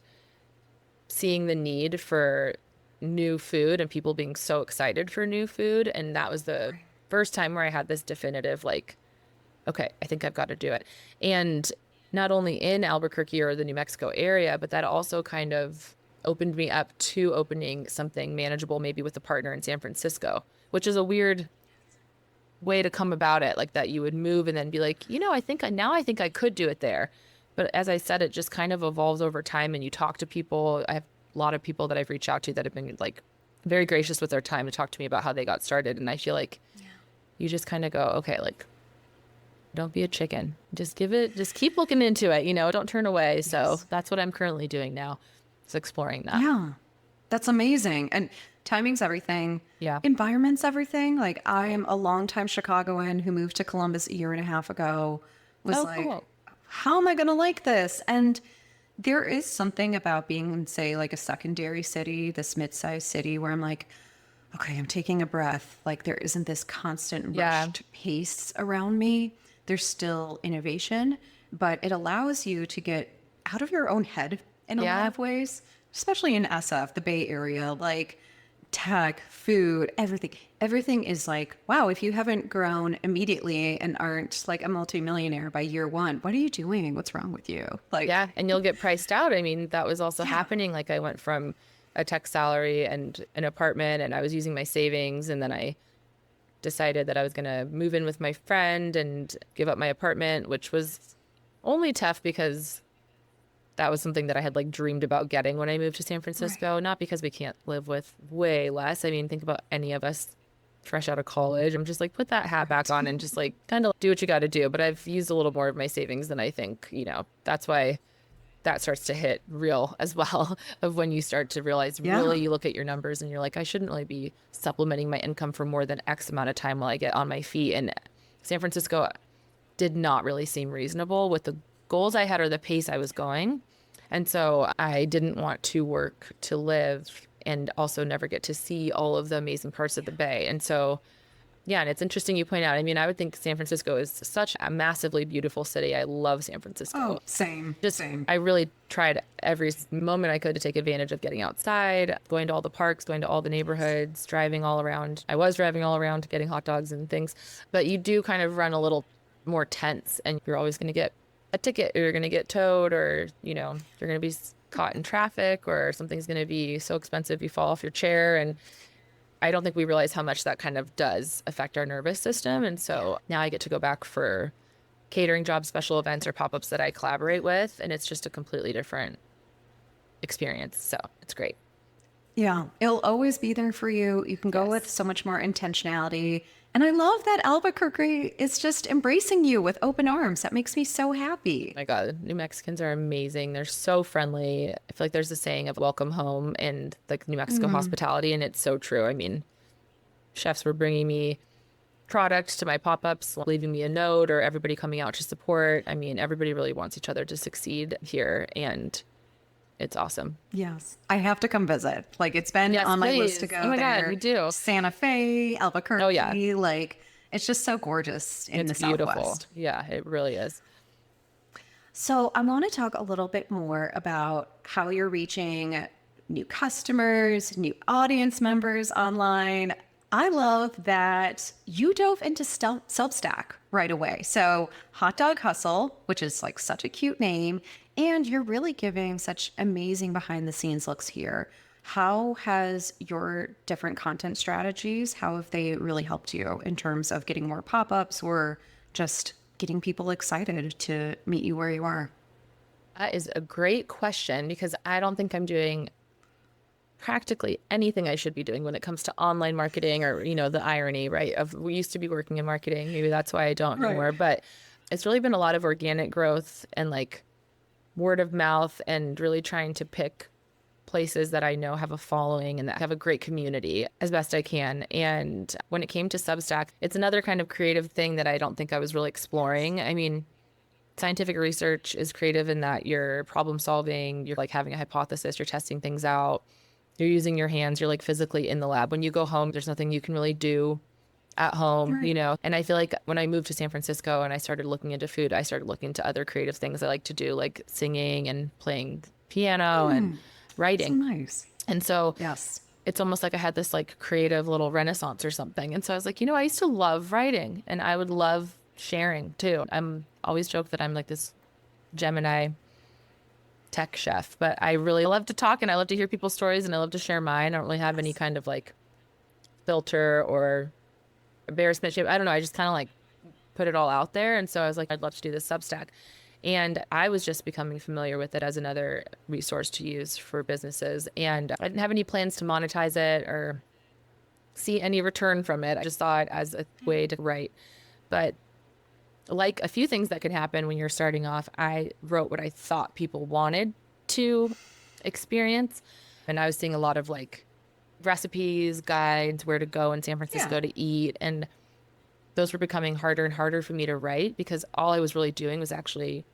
seeing the need for new food and people being so excited for new food. And that was the first time where I had this definitive, like, okay, I think I've got to do it. And not only in Albuquerque or the New Mexico area, but that also kind of opened me up to opening something manageable, maybe with a partner in San Francisco, which is a weird way to come about it. Like that you would move and then be like, I think I could do it there. But as I said, it just kind of evolves over time, and you talk to people. I have a lot of people that I've reached out to that have been like very gracious with their time to talk to me about how they got started. And I feel like you just kind of go, okay, like, don't be a chicken. Just keep looking into it, don't turn away. Yes. So that's what I'm currently doing now, is exploring that. Yeah. That's amazing. And timing's everything. Yeah. Environment's everything. Like, I am a longtime Chicagoan who moved to Columbus a year and a half ago, cool. How am I going to like this? And there is something about being in, say, like a secondary city, this mid-sized city, where I'm like, okay, I'm taking a breath. Like, there isn't this constant rushed pace around me. There's still innovation, but it allows you to get out of your own head in a lot of ways, especially in SF, the Bay Area, like tech, food, everything is like, wow, if you haven't grown immediately and aren't like a multimillionaire by year one, what are you doing? What's wrong with you? Like, yeah. And you'll get priced out. I mean, that was also happening. Like, I went from a tech salary and an apartment, and I was using my savings. And then I decided that I was going to move in with my friend and give up my apartment, which was only tough because that was something that I had like dreamed about getting when I moved to San Francisco. Not because we can't live with way less. I mean, think about any of us fresh out of college. I'm just like, put that hat back on and just like kind of do what you got to do. But I've used a little more of my savings than I think, that's why that starts to hit real as well, of when you start to realize really you look at your numbers and you're like, I shouldn't really be supplementing my income for more than X amount of time while I get on my feet. And San Francisco did not really seem reasonable with the goals I had or the pace I was going. And so I didn't want to work to live and also never get to see all of the amazing parts of the Bay. And so, and it's interesting you point out, I mean, I would think San Francisco is such a massively beautiful city. I love San Francisco. Oh, same. I really tried every moment I could to take advantage of getting outside, going to all the parks, going to all the neighborhoods, driving all around. I was driving all around, getting hot dogs and things. But you do kind of run a little more tense, and you're always going to get a ticket, or you're going to get towed, or, you're going to be caught in traffic, or something's going to be so expensive you fall off your chair. And I don't think we realize how much that kind of does affect our nervous system. And so now I get to go back for catering jobs, special events, or pop-ups that I collaborate with. And it's just a completely different experience. So it's great. Yeah, it'll always be there for you. You can go with so much more intentionality. And I love that Albuquerque is just embracing you with open arms. That makes me so happy. Oh my God, New Mexicans are amazing. They're so friendly. I feel like there's a saying of welcome home and like New Mexico hospitality, and it's so true. I mean, chefs were bringing me product to my pop-ups, leaving me a note, or everybody coming out to support. I mean, everybody really wants each other to succeed here, and it's awesome. Yes. I have to come visit. Like, it's been on my list to go there. Oh my God, we do. Santa Fe, Albuquerque. Oh yeah. Like, it's just so gorgeous in the beautiful. Southwest. Yeah, it really is. So I want to talk a little bit more about how you're reaching new customers, new audience members online. I love that you dove into Substack right away. So Hot Dog Hustle, which is like such a cute name, and you're really giving such amazing behind the scenes looks here. How has your different content strategies, how have they really helped you in terms of getting more pop-ups or just getting people excited to meet you where you are? That is a great question because I don't think I'm doing practically anything I should be doing when it comes to online marketing or, the irony, right? Of we used to be working in marketing. Maybe that's why I don't anymore. But it's really been a lot of organic growth and like word of mouth and really trying to pick places that I know have a following and that have a great community as best I can. And when it came to Substack, it's another kind of creative thing that I don't think I was really exploring. I mean, scientific research is creative in that you're problem solving, you're like having a hypothesis, you're testing things out, you're using your hands, you're like physically in the lab. When you go home, there's nothing you can really do at home, And I feel like when I moved to San Francisco and I started looking into food, I started looking into other creative things I like to do, like singing and playing piano and writing. So nice. And so Yes. it's almost like I had this like creative little renaissance or something. And so I was like, I used to love writing and I would love sharing too. I'm always joke that I'm like this Gemini tech chef, but I really love to talk and I love to hear people's stories and I love to share mine. I don't really have any kind of like filter or embarrassment shape. I don't know. I just kind of like put it all out there. And so I was like, I'd love to do this Substack. And I was just becoming familiar with it as another resource to use for businesses. And I didn't have any plans to monetize it or see any return from it. I just saw it as a way to write. But like a few things that could happen when you're starting off, I wrote what I thought people wanted to experience. And I was seeing a lot of like recipes, guides, where to go in San Francisco to eat. And those were becoming harder and harder for me to write because all I was really doing was actually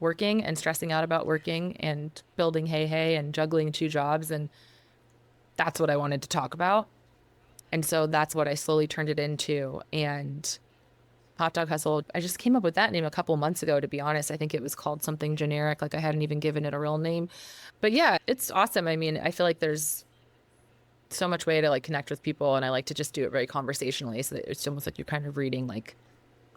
working and stressing out about working and building Hej Hej and juggling 2 jobs. And that's what I wanted to talk about. And so that's what I slowly turned it into. And Hot Dog Hustle, I just came up with that name a couple months ago, to be honest. I think it was called something generic, like I hadn't even given it a real name. But yeah, it's awesome. I mean, I feel like there's so much way to like connect with people and I like to just do it very conversationally so that it's almost like you're kind of reading like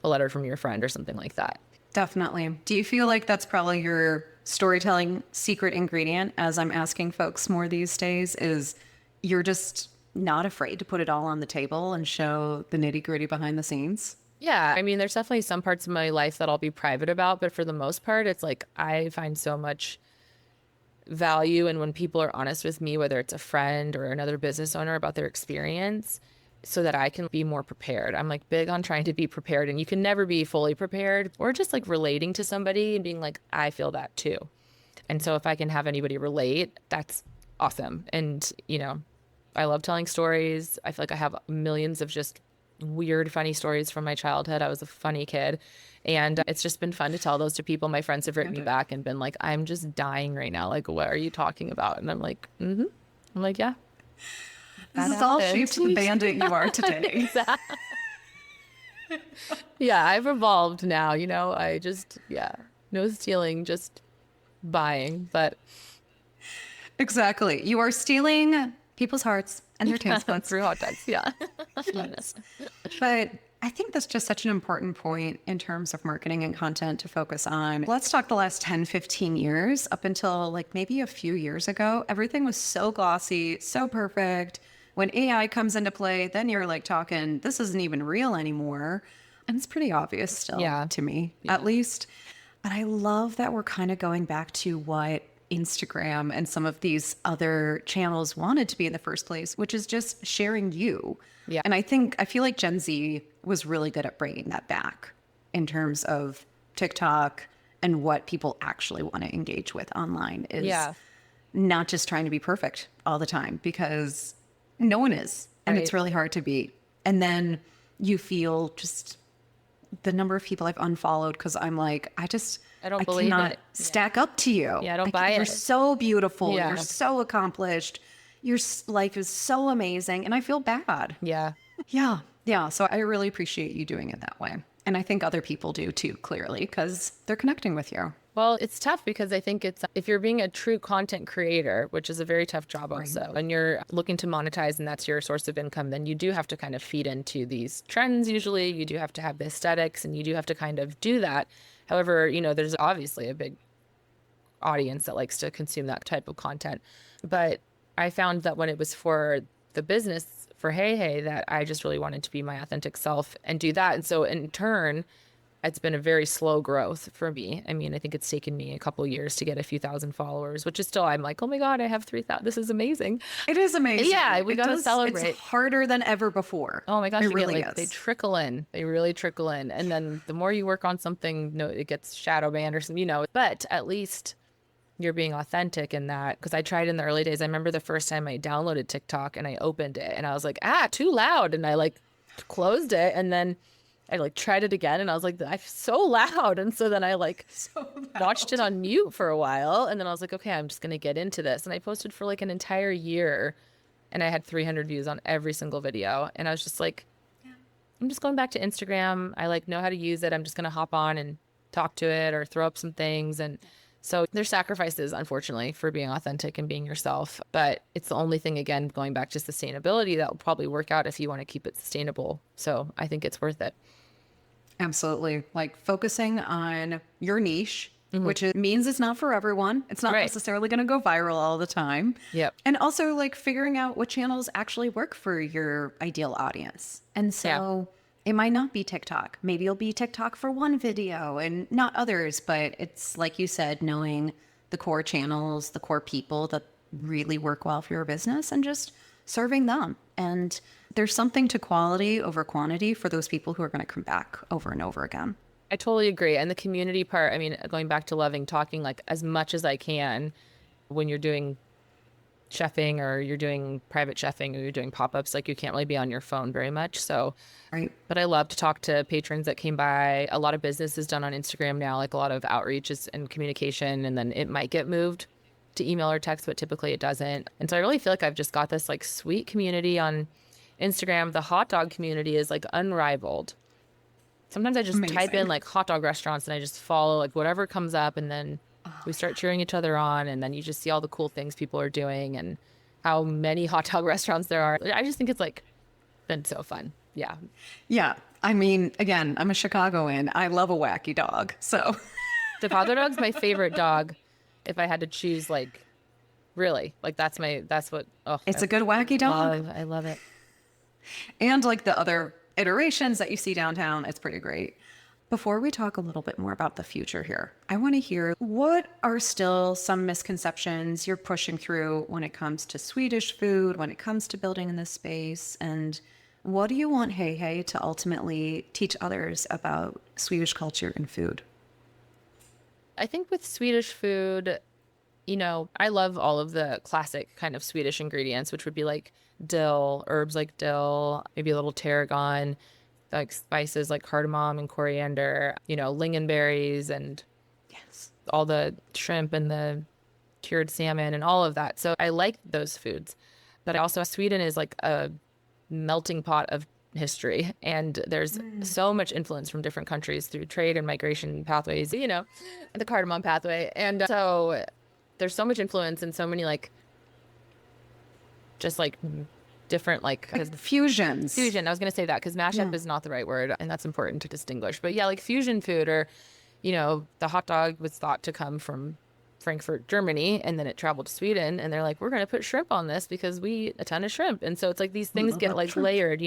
a letter from your friend or something like that. Definitely. Do you feel like that's probably your storytelling secret ingredient, as I'm asking folks more these days, is you're just not afraid to put it all on the table and show the nitty-gritty behind the scenes? Yeah, I mean, there's definitely some parts of my life that I'll be private about, but for the most part, it's like I find so much value in when people are honest with me, whether it's a friend or another business owner about their experience, so that I can be more prepared. I'm like big on trying to be prepared, and you can never be fully prepared, or just like relating to somebody and being like, I feel that too. And so if I can have anybody relate, that's awesome. And, I love telling stories. I feel like I have millions of just weird, funny stories from my childhood. I was a funny kid. And it's just been fun to tell those to people. My friends have written me back and been like, I'm just dying right now. Like, what are you talking about? And I'm like, I'm like, yeah. This is all shaped the bandit you are today. Exactly. Yeah, I've evolved now, I just, no stealing, just buying. But exactly. You are stealing people's hearts and their taste buds. Through hot dogs, yeah. But I think that's just such an important point in terms of marketing and content to focus on. Let's talk the last 10, 15 years. Up until like maybe a few years ago, everything was so glossy, so perfect. When AI comes into play, then you're like talking, this isn't even real anymore. And it's pretty obvious still to me, at least. But I love that we're kind of going back to what Instagram and some of these other channels wanted to be in the first place, which is just sharing you. Yeah. And I feel like Gen Z was really good at bringing that back in terms of TikTok and what people actually want to engage with online is not just trying to be perfect all the time, because no one is. And it's really hard to beat. And then you feel just the number of people I've unfollowed because I'm like, I don't believe cannot it. stack up to you. Yeah, I don't buy it. You're so beautiful. Yeah. You're so accomplished. Your life is so amazing. And I feel bad. Yeah. Yeah. Yeah. So I really appreciate you doing it that way. And I think other people do too, clearly, because they're connecting with you. Well, it's tough because I think if you're being a true content creator, which is a very tough job also, and you're looking to monetize and that's your source of income, then you do have to kind of feed into these trends usually. You do have to have the aesthetics and you do have to kind of do that. However, there's obviously a big audience that likes to consume that type of content. But I found that when it was for the business, for Hej Hej, that I just really wanted to be my authentic self and do that. And so in turn, it's been a very slow growth for me. I mean, I think it's taken me a couple of years to get a few thousand followers, which is still, I'm like, oh my God, I have 3,000. This is amazing. It is amazing. Yeah, we got to celebrate. It's harder than ever before. Oh my gosh, it really is. They trickle in. They really trickle in. And then the more you work on something, it gets shadow banned or something, but at least you're being authentic in that. Because I tried in the early days. I remember the first time I downloaded TikTok and I opened it and I was like, too loud. And I closed it. And then I tried it again and I was like, I'm so loud. And so then I notched it on mute for a while. And then I was like, okay, I'm just going to get into this. And I posted for an entire year and I had 300 views on every single video. And I was just like, I'm just going back to Instagram. I know how to use it. I'm just going to hop on and talk to it or throw up some things. And so there's sacrifices, unfortunately, for being authentic and being yourself. But it's the only thing, again, going back to sustainability, that will probably work out if you want to keep it sustainable. So I think it's worth it. Absolutely. Focusing on your niche, which means it's not for everyone. It's not necessarily going to go viral all the time. Yep. And also figuring out what channels actually work for your ideal audience. And so it might not be TikTok. Maybe it'll be TikTok for one video and not others. But it's like you said, knowing the core channels, the core people that really work well for your business and just serving them. And there's something to quality over quantity for those people who are going to come back over and over again. I totally agree. And the community part, I mean, going back to loving talking as much as I can when you're doing chefing or you're doing private chefing or you're doing pop-ups, you can't really be on your phone very much. So, right. But I love to talk to patrons that came by. A lot of business is done on Instagram now, a lot of outreach and communication, and then it might get moved to email or text, but typically it doesn't. And so I really feel I've just got this sweet community on Instagram. The hot dog community is unrivaled. Sometimes I just type in hot dog restaurants and I just follow whatever comes up, and then we start cheering each other on, and then you just see all the cool things people are doing and how many hot dog restaurants there are. I just think it's been so fun. Yeah. Yeah. I mean, again, I'm a Chicagoan. I love a wacky dog. So the father dog's my favorite dog. If I had to choose, really, that's what, it's a good wacky dog. I love it. And the other iterations that you see downtown, it's pretty great. Before we talk a little bit more about the future here, I want to hear, what are still some misconceptions you're pushing through when it comes to Swedish food, when it comes to building in this space, and what do you want Hej Hej to ultimately teach others about Swedish culture and food? I think with Swedish food, I love all of the classic kind of Swedish ingredients, which would be dill, herbs like dill, maybe a little tarragon, spices like cardamom and coriander, lingonberries, and all the shrimp and the cured salmon and all of that. So I like those foods. But also Sweden is a melting pot of history, and there's so much influence from different countries through trade and migration pathways, the cardamom pathway. And so there's so much influence and so many different fusions. Fusion. I was going to say that because mashup is not the right word, and that's important to distinguish. But yeah, fusion food, or the hot dog was thought to come from Frankfurt, Germany, and then it traveled to Sweden, and they're we're going to put shrimp on this because we eat a ton of shrimp. And so it's these things get layered,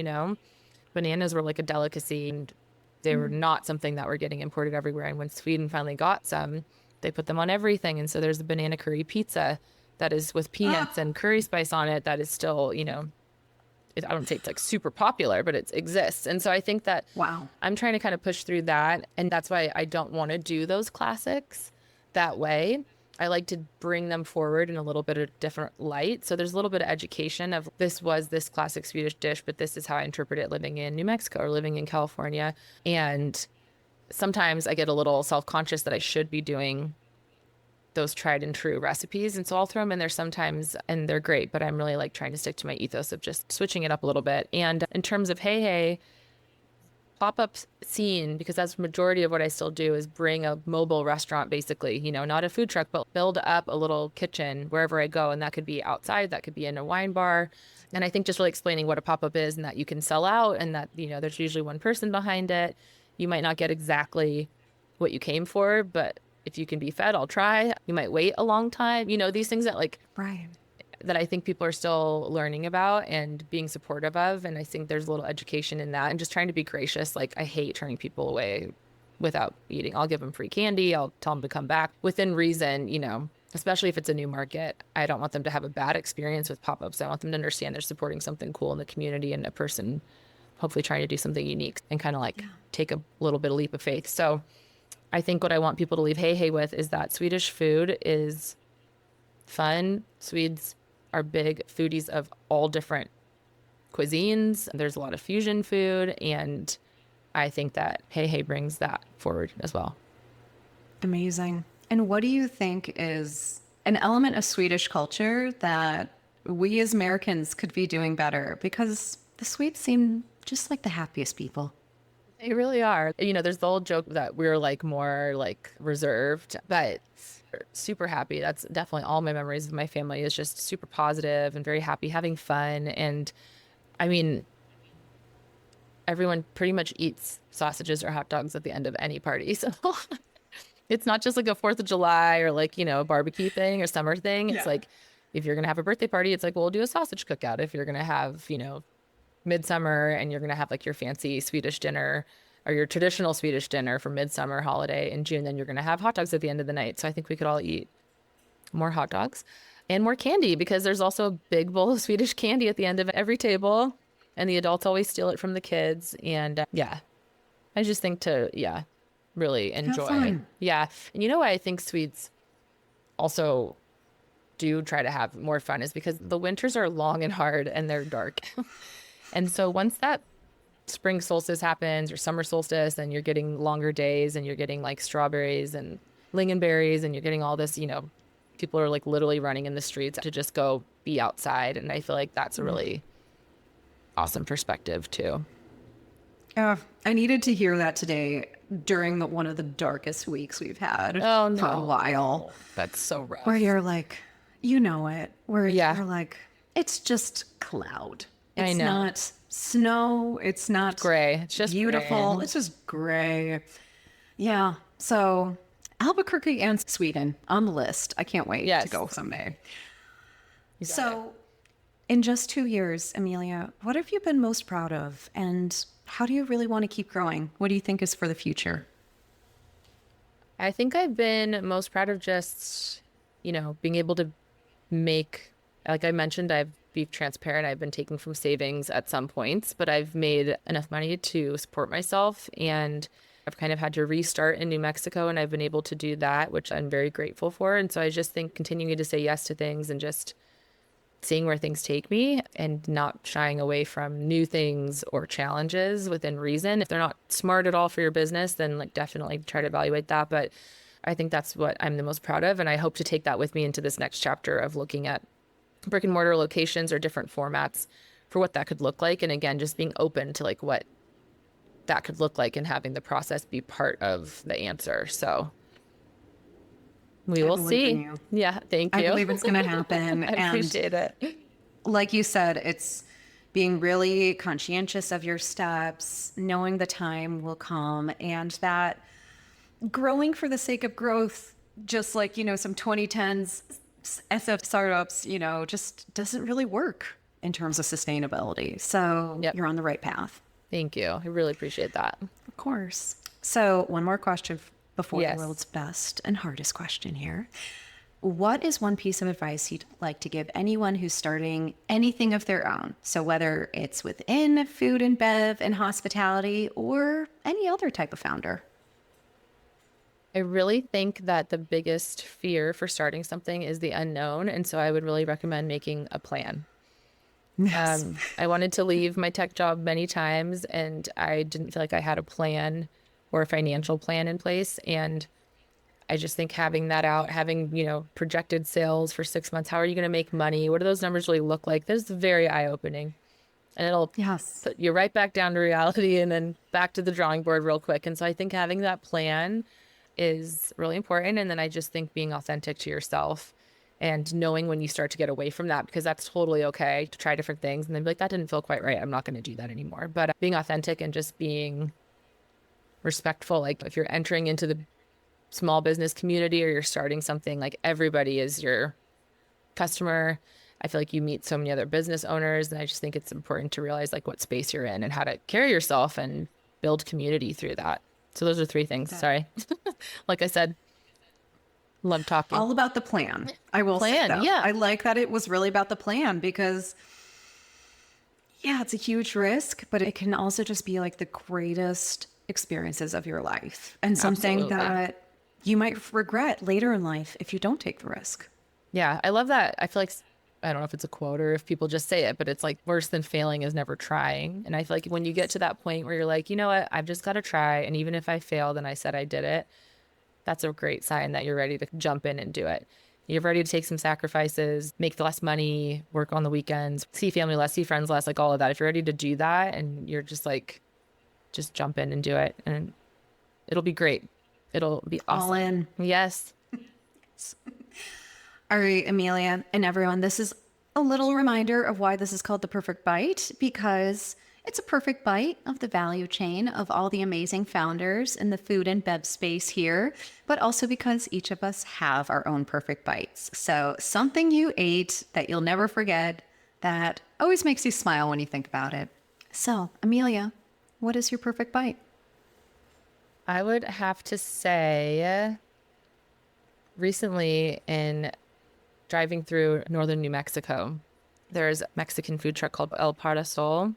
Bananas were a delicacy, and they were not something that were getting imported everywhere. And when Sweden finally got some, they put them on everything. And so there's a banana curry pizza that is with peanuts and curry spice on it that is still, I don't say it's super popular, but it exists. And so I think that I'm trying to kind of push through that. And that's why I don't want to do those classics that way. I like to bring them forward in a little bit of different light. So there's a little bit of education of this was this classic Swedish dish, but this is how I interpret it living in New Mexico or living in California. And sometimes I get a little self-conscious that I should be doing those tried and true recipes. And so I'll throw them in there sometimes and they're great, but I'm really trying to stick to my ethos of just switching it up a little bit. And in terms of Hej Hej, pop-up scene, because that's the majority of what I still do, is bring a mobile restaurant, basically, not a food truck, but build up a little kitchen wherever I go. And that could be outside, that could be in a wine bar. And I think just really explaining what a pop-up is and that you can sell out and that, there's usually one person behind it. You might not get exactly what you came for, but if you can be fed, I'll try. You might wait a long time. These things that Right. that I think people are still learning about and being supportive of. And I think there's a little education in that and just trying to be gracious. Like, I hate turning people away without eating. I'll give them free candy. I'll tell them to come back within reason, especially if it's a new market. I don't want them to have a bad experience with pop-ups. I want them to understand they're supporting something cool in the community and a person hopefully trying to do something unique and kind of take a little bit of leap of faith. So I think what I want people to leave Hej Hej with is that Swedish food is fun. Swedes are big foodies of all different cuisines. There's a lot of fusion food, and I think that Hej Hej brings that forward as well. Amazing. And what do you think is an element of Swedish culture that we as Americans could be doing better? Because the Swedes seem just like the happiest people. They really are. There's the old joke that we're more reserved, but super happy. That's definitely all my memories of my family is just super positive and very happy, having fun. And I mean, everyone pretty much eats sausages or hot dogs at the end of any party. So it's not just a 4th of July or a barbecue thing or summer thing. It's if you're going to have a birthday party, it's well, we'll do a sausage cookout. If you're going to have, midsummer and you're going to have your fancy Swedish dinner or your traditional Swedish dinner for midsummer holiday in June, then you're going to have hot dogs at the end of the night. So I think we could all eat more hot dogs and more candy, because there's also a big bowl of Swedish candy at the end of every table, and the adults always steal it from the kids. And I just think to, really enjoy. fun. Yeah. And why I think Swedes also do try to have more fun is because the winters are long and hard and they're dark. And so once that spring solstice happens or summer solstice, and you're getting longer days and you're getting strawberries and lingonberries and you're getting all this, people are literally running in the streets to just go be outside. And I feel like that's a really awesome perspective too. I needed to hear that today during one of the darkest weeks we've had Oh, for a no. while. That's so rough. Where you're where you're it's just cloud. It's I know. not snow. It's not Gray. It's just beautiful. gray. It's just gray. Yeah. So Albuquerque and Sweden on the list. I can't wait Yes. to go someday. You got So in just 2 years, Amelia, what have you been most proud of? And how do you really want to keep growing? What do you think is for the future? I think I've been most proud of just, being able to make, like I mentioned, I've be transparent. I've been taking from savings at some points, but I've made enough money to support myself, and I've kind of had to restart in New Mexico, and I've been able to do that, which I'm very grateful for. And so I just think continuing to say yes to things and just seeing where things take me and not shying away from new things or challenges within reason. If they're not smart at all for your business, then definitely try to evaluate that. But I think that's what I'm the most proud of. And I hope to take that with me into this next chapter of looking at brick and mortar locations or different formats for what that could look like. And again, just being open to what that could look like and having the process be part of the answer. So we will believe in see. you. Yeah. Thank you. I believe it's going to happen. I appreciate it. Like you said, it's being really conscientious of your steps, knowing the time will come, and that growing for the sake of growth, just some 2010s SF startups, just doesn't really work in terms of sustainability. So Yep. You're on the right path. Thank you. I really appreciate that. Of course. So one more question before Yes. the world's best and hardest question here. What is one piece of advice you'd like to give anyone who's starting anything of their own? So whether it's within food and bev and hospitality or any other type of founder. I really think that the biggest fear for starting something is the unknown. And so I would really recommend making a plan. Yes. I wanted to leave my tech job many times, and I didn't feel like I had a plan or a financial plan in place. And I just think having that out, having, projected sales for 6 months, how are you going to make money? What do those numbers really look like? This is very eye-opening. and it'll Yes. put you right back down to reality and then back to the drawing board real quick. And so I think having that plan is really important. And then I just think being authentic to yourself and knowing when you start to get away from that, because that's totally okay to try different things and then be like, that didn't feel quite right. I'm not going to do that anymore. But being authentic and just being respectful, like if you're entering into the small business community or you're starting something, like everybody is your customer. I feel like you meet so many other business owners, and I just think it's important to realize like what space you're in and how to carry yourself and build community through that. So those are 3 things. Sorry. Like I said, love talking. All about the plan. I will say that. Yeah. I like that it was really about the plan because, yeah, it's a huge risk, but it can also just be like the greatest experiences of your life and something Absolutely. that you might regret later in life if you don't take the risk. Yeah, I love that. I feel like, I don't know if it's a quote or if people just say it, but it's like worse than failing is never trying. And I feel like when you get to that point where you're like, you know what, I've just got to try. And even if I failed and I said I did it, that's a great sign that you're ready to jump in and do it. You're ready to take some sacrifices, make less money, work on the weekends, see family less, see friends less, like all of that. If you're ready to do that and you're just like, just jump in and do it, and it'll be great. It'll be awesome. All in. Yes. All right, Amelia and everyone, this is a little reminder of why this is called the perfect bite, because it's a perfect bite of the value chain of all the amazing founders in the food and bev space here, but also because each of us have our own perfect bites. So something you ate that you'll never forget that always makes you smile when you think about it. So, Amelia, what is your perfect bite? I would have to say recently in driving through northern New Mexico, there's a Mexican food truck called El Parasol.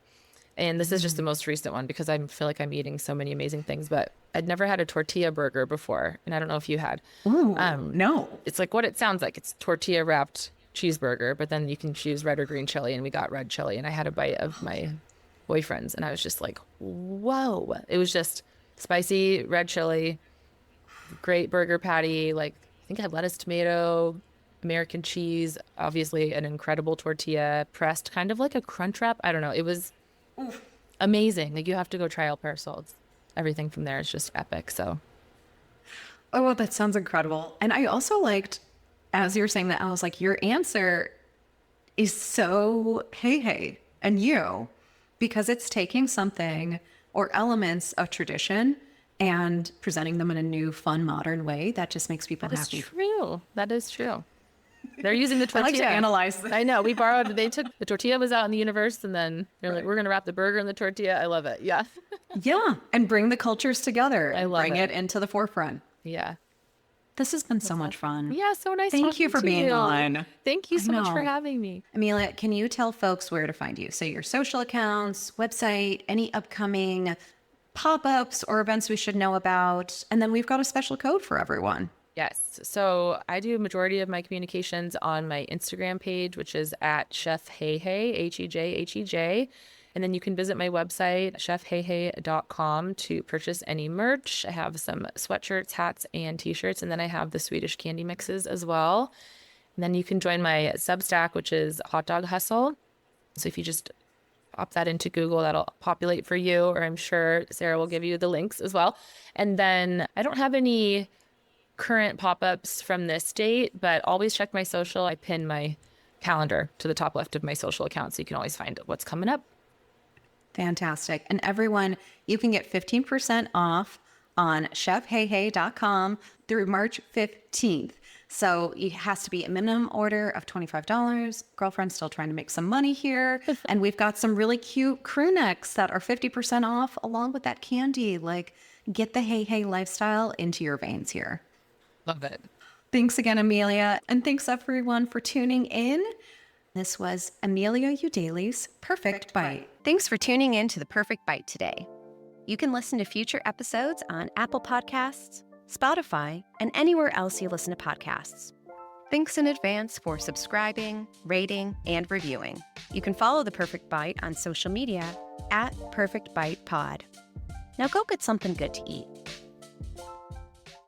And this is just the most recent one because I feel like I'm eating so many amazing things, but I'd never had a tortilla burger before. And I don't know if you had. Ooh, no. It's like what it sounds like. It's tortilla wrapped cheeseburger, but then you can choose red or green chili. And we got red chili. And I had a bite of my boyfriend's and I was just like, whoa. It was just spicy red chili, great burger patty. Like I think I had lettuce, tomato, American cheese, obviously an incredible tortilla pressed, kind of like a crunch wrap. I don't know. It was amazing. Like you have to go try El Parasol. Everything from there is just epic. So, oh, well, that sounds incredible. And I also liked, as you were saying that, I was like, your answer is so Hey Hey and you, because it's taking something or elements of tradition and presenting them in a new, fun, modern way that just makes people that is happy. true. That is true. They're using the I tortilla. like to analyze this. I know. They took the tortilla was out in the universe and then they're like, we're going to wrap the burger in the tortilla. I love it. Yeah. Yeah, and bring the cultures together and love bring it. it into the forefront. Yeah. This has been so much fun. Yeah. So nice. Thank you talking for to being you. on. Thank you I so much for know. having me. Amelia, can you tell folks where to find you? So your social accounts, website, any upcoming pop-ups or events we should know about. And then we've got a special code for everyone. Yes. So I do a majority of my communications on my Instagram page, which is at Chef Hej Hej, Hejhej. And then you can visit my website, chefhejhej.com, to purchase any merch. I have some sweatshirts, hats, and t-shirts. And then I have the Swedish candy mixes as well. And then you can join my Substack, which is Hot Dog Hustle. So if you just pop that into Google, that'll populate for you, or I'm sure Sarah will give you the links as well. And then I don't have any current pop-ups from this date, but always check my social. I pin my calendar to the top left of my social account, so you can always find what's coming up. Fantastic. And everyone, you can get 15% off on chefheyhey.com through March 15th. So it has to be a minimum order of $25. Girlfriend's still trying to make some money here. And we've got some really cute crew necks that are 50% off along with that candy. Like, get the Hey Hey lifestyle into your veins here. Love it. Thanks again, Amelia. And thanks everyone for tuning in. This was Amelia Eudailey's Perfect Bite. Thanks for tuning in to The Perfect Bite today. You can listen to future episodes on Apple Podcasts, Spotify, and anywhere else you listen to podcasts. Thanks in advance for subscribing, rating, and reviewing. You can follow The Perfect Bite on social media at Perfect Bite Pod. Now go get something good to eat.